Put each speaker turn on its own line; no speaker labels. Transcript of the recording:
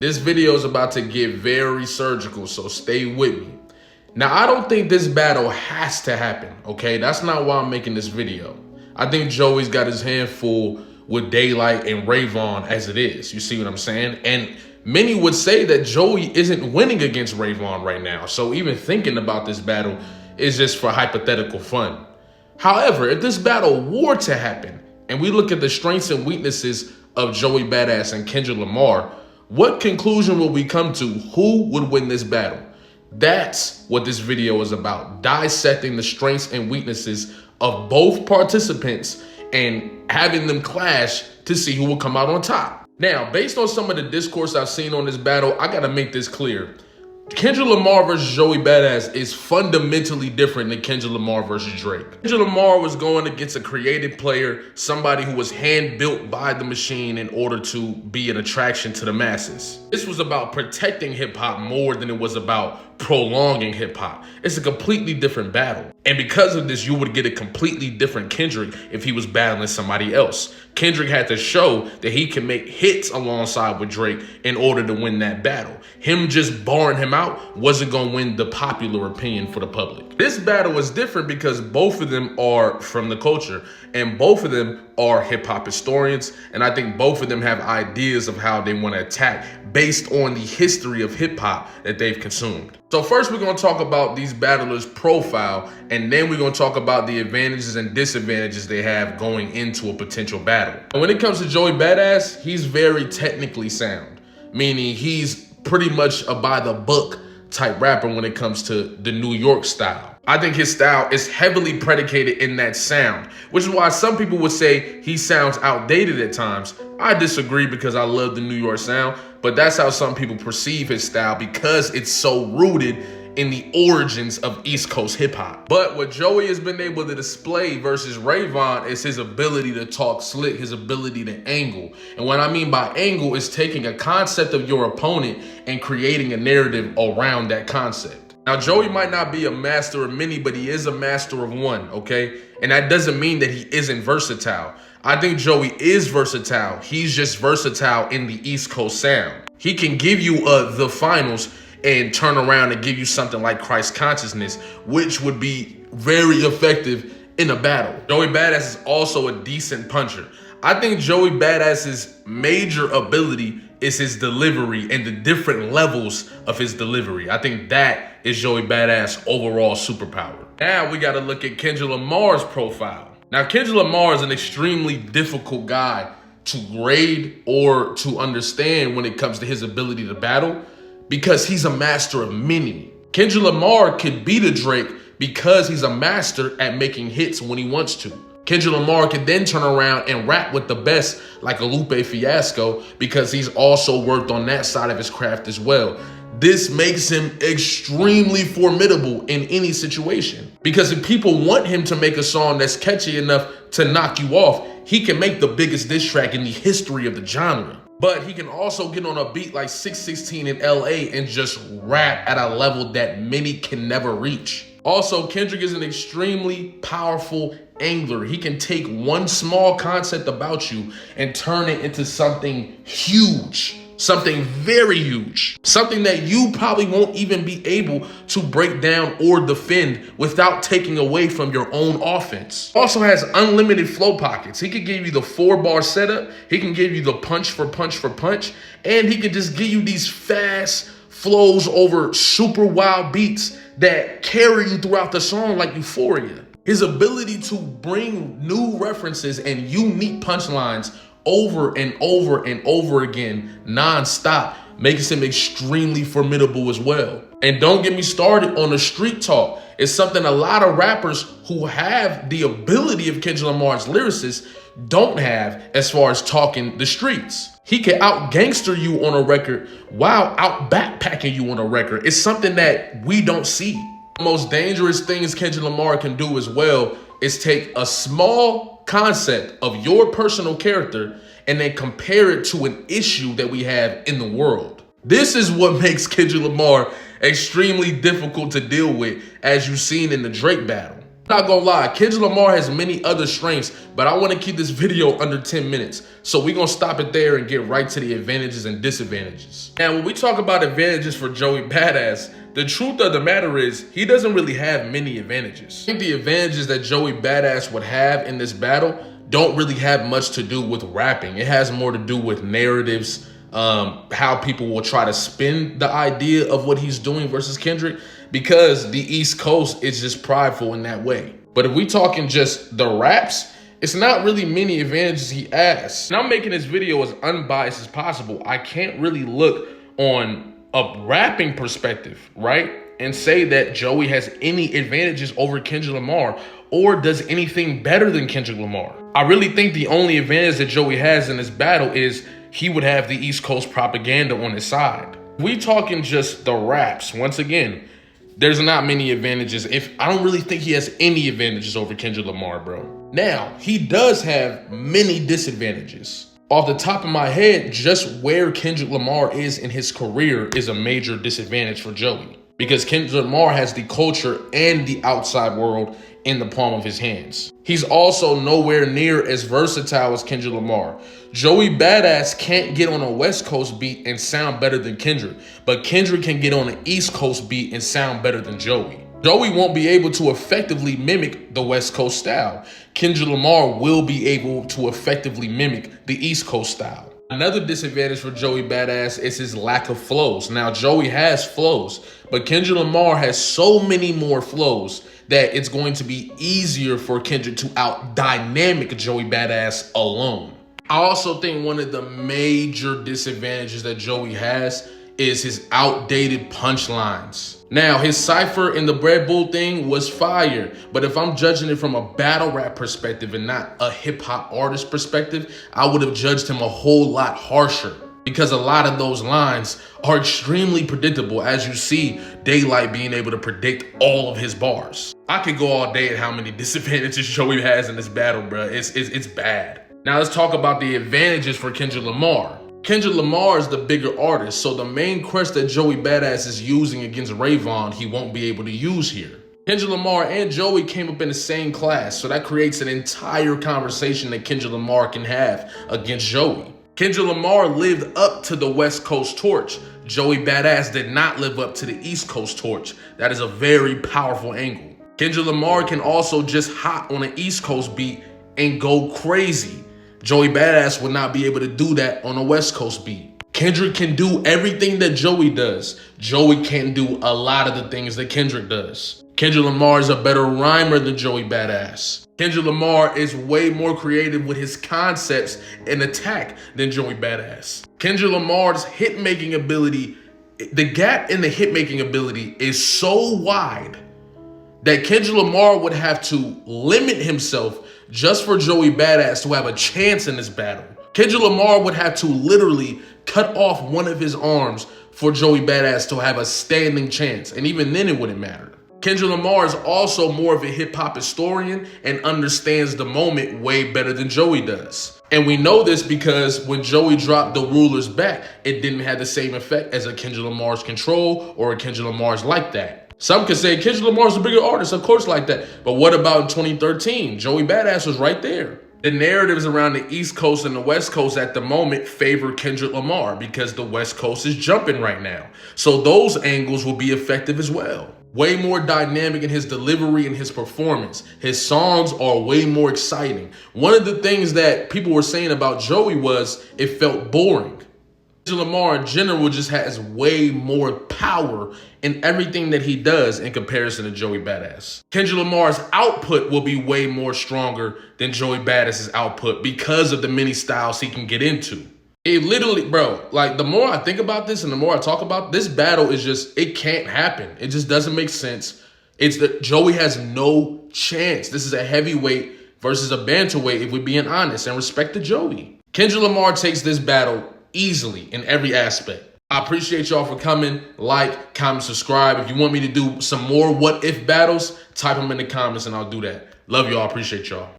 This video is about to get very surgical, so stay with me. Now, I don't think this battle has to happen, okay? That's not why I'm making this video. I think Joey's got his hand full with Daylight and Rayvon as it is. You see what I'm saying? And many would say that Joey isn't winning against Rayvon right now. So even thinking about this battle is just for hypothetical fun. However, if this battle were to happen, and we look at the strengths and weaknesses of Joey Badass and Kendrick Lamar, what conclusion will we come to? Who would win this battle? That's what this video is about, dissecting the strengths and weaknesses of both participants and having them clash to see who will come out on top. Now, based on some of the discourse I've seen on this battle, I gotta make this clear. Kendrick Lamar versus Joey Badass is fundamentally different than Kendrick Lamar versus Drake. Kendrick Lamar was going against a creative player, somebody who was hand-built by the machine in order to be an attraction to the masses. This was about protecting hip-hop more than it was about prolonging hip-hop. It's a completely different battle. And because of this, you would get a completely different Kendrick if he was battling somebody else. Kendrick had to show that he can make hits alongside with Drake in order to win that battle. Him just barring him out wasn't going to win the popular opinion for the public. This battle is different because both of them are from the culture and both of them are hip-hop historians, and I think both of them have ideas of how they want to attack based on the history of hip-hop that they've consumed. So first we're going to talk about these battlers' profile, and then we're going to talk about the advantages and disadvantages they have going into a potential battle. And when it comes to Joey Badass, he's very technically sound, meaning he's pretty much a by-the-book type rapper when it comes to the New York style. I think his style is heavily predicated in that sound, which is why some people would say he sounds outdated at times. I disagree because I love the New York sound, but that's how some people perceive his style because it's so rooted in the origins of East Coast hip hop. But what Joey has been able to display versus Rayvon is his ability to talk slick, his ability to angle. And what I mean by angle is taking a concept of your opponent and creating a narrative around that concept. Now, Joey might not be a master of many, but he is a master of one, okay? And that doesn't mean that he isn't versatile. I think Joey is versatile. He's just versatile in the East Coast sound. He can give you the finals and turn around and give you something like Christ Consciousness, which would be very effective in a battle. Joey Badass is also a decent puncher. I think Joey Badass's major ability is his delivery and the different levels of his delivery. I think that is Joey Badass' overall superpower. Now we got to look at Kendrick Lamar's profile. Now, Kendrick Lamar is an extremely difficult guy to grade or to understand when it comes to his ability to battle because he's a master of many. Kendrick Lamar could beat a Drake because he's a master at making hits when he wants to. Kendrick Lamar could then turn around and rap with the best like a Lupe Fiasco because he's also worked on that side of his craft as well. This makes him extremely formidable in any situation because if people want him to make a song that's catchy enough to knock you off, he can make the biggest diss track in the history of the genre. But he can also get on a beat like 616 in LA and just rap at a level that many can never reach. Also, Kendrick is an extremely powerful angler. He can take one small concept about you and turn it into something huge, something very huge, something that you probably won't even be able to break down or defend without taking away from your own offense. Also has unlimited flow pockets. He can give you the 4-bar setup. He can give you the punch for punch for punch. And he can just give you these fast flows over super wild beats that carry you throughout the song like Euphoria. His ability to bring new references and unique punchlines over and over and over again, non-stop, makes him extremely formidable as well. And don't get me started on the street talk. It's something a lot of rappers who have the ability of Kendrick Lamar's lyricists don't have as far as talking the streets. He can out-gangster you on a record while out-backpacking you on a record. It's something that we don't see. The most dangerous things Kendrick Lamar can do as well is take a small concept of your personal character and then compare it to an issue that we have in the world. This is what makes Kendrick Lamar extremely difficult to deal with, as you've seen in the Drake battle. Not gonna lie, Kendrick Lamar has many other strengths, but I want to keep this video under 10 minutes. So we're gonna stop it there and get right to the advantages and disadvantages. Now, when we talk about advantages for Joey Badass, the truth of the matter is he doesn't really have many advantages. I think the advantages that Joey Badass would have in this battle don't really have much to do with rapping. It has more to do with narratives, how people will try to spin the idea of what he's doing versus Kendrick, because the East Coast is just prideful in that way. But if we talking just the raps, it's not really many advantages he has. And I'm making this video as unbiased as possible. I can't really look on a rapping perspective, right, and say that Joey has any advantages over Kendrick Lamar or does anything better than Kendrick Lamar. I really think the only advantage that Joey has in this battle is he would have the East Coast propaganda on his side. We talking just the raps, once again, there's not many advantages. I don't really think he has any advantages over Kendrick Lamar, bro. Now, he does have many disadvantages. Off the top of my head, just where Kendrick Lamar is in his career is a major disadvantage for Joey, because Kendrick Lamar has the culture and the outside world in the palm of his hands. He's also nowhere near as versatile as Kendrick Lamar. Joey Badass can't get on a West Coast beat and sound better than Kendrick, but Kendrick can get on an East Coast beat and sound better than Joey. Joey won't be able to effectively mimic the West Coast style. Kendrick Lamar will be able to effectively mimic the East Coast style. Another disadvantage for Joey Badass is his lack of flows. Now, Joey has flows, but Kendrick Lamar has so many more flows that it's going to be easier for Kendrick to out-dynamic Joey Badass alone. I also think one of the major disadvantages that Joey has is his outdated punchlines. Now, his cypher in the Red Bull thing was fire, but if I'm judging it from a battle rap perspective and not a hip hop artist perspective, I would have judged him a whole lot harsher, because a lot of those lines are extremely predictable, as you see Daylight being able to predict all of his bars. I could go all day at how many disadvantages Joey has in this battle, bro. It's bad. Now let's talk about the advantages for Kendrick Lamar. Kendrick Lamar is the bigger artist, so the main crest that Joey Badass is using against Rayvon, he won't be able to use here. Kendrick Lamar and Joey came up in the same class, so that creates an entire conversation that Kendrick Lamar can have against Joey. Kendrick Lamar lived up to the West Coast torch. Joey Badass did not live up to the East Coast torch. That is a very powerful angle. Kendrick Lamar can also just hop on an East Coast beat and go crazy. Joey Badass would not be able to do that on a West Coast beat. Kendrick can do everything that Joey does. Joey can't do a lot of the things that Kendrick does. Kendrick Lamar is a better rhymer than Joey Badass. Kendrick Lamar is way more creative with his concepts and attack than Joey Badass. Kendrick Lamar's hit-making ability, the gap in the hit-making ability is so wide that Kendrick Lamar would have to limit himself just for Joey Badass to have a chance in this battle. Kendrick Lamar would have to literally cut off one of his arms for Joey Badass to have a standing chance, and even then it wouldn't matter. Kendrick Lamar is also more of a hip-hop historian and understands the moment way better than Joey does. And we know this because when Joey dropped the rulers back, it didn't have the same effect as a Kendrick Lamar's Control or a Kendrick Lamar's Like That. Some could say Kendrick Lamar's a bigger artist, of course, like that. But what about in 2013? Joey Badass was right there. The narratives around the East Coast and the West Coast at the moment favor Kendrick Lamar because the West Coast is jumping right now. So those angles will be effective as well. Way more dynamic in his delivery and his performance. His songs are way more exciting. One of the things that people were saying about Joey was it felt boring. Kendrick Lamar in general just has way more power in everything that he does in comparison to Joey Badass. Kendrick Lamar's output will be way more stronger than Joey Badass's output because of the many styles he can get into. It literally, bro, like the more I think about this and the more I talk about this battle is just, it can't happen. It just doesn't make sense. It's that Joey has no chance. This is a heavyweight versus a bantamweight, if we're being honest, and respect to Joey. Kendrick Lamar takes this battle easily in every aspect. I appreciate y'all for coming. Like, comment, subscribe. If you want me to do some more what if battles, type them in the comments and I'll do that. Love y'all. Appreciate y'all.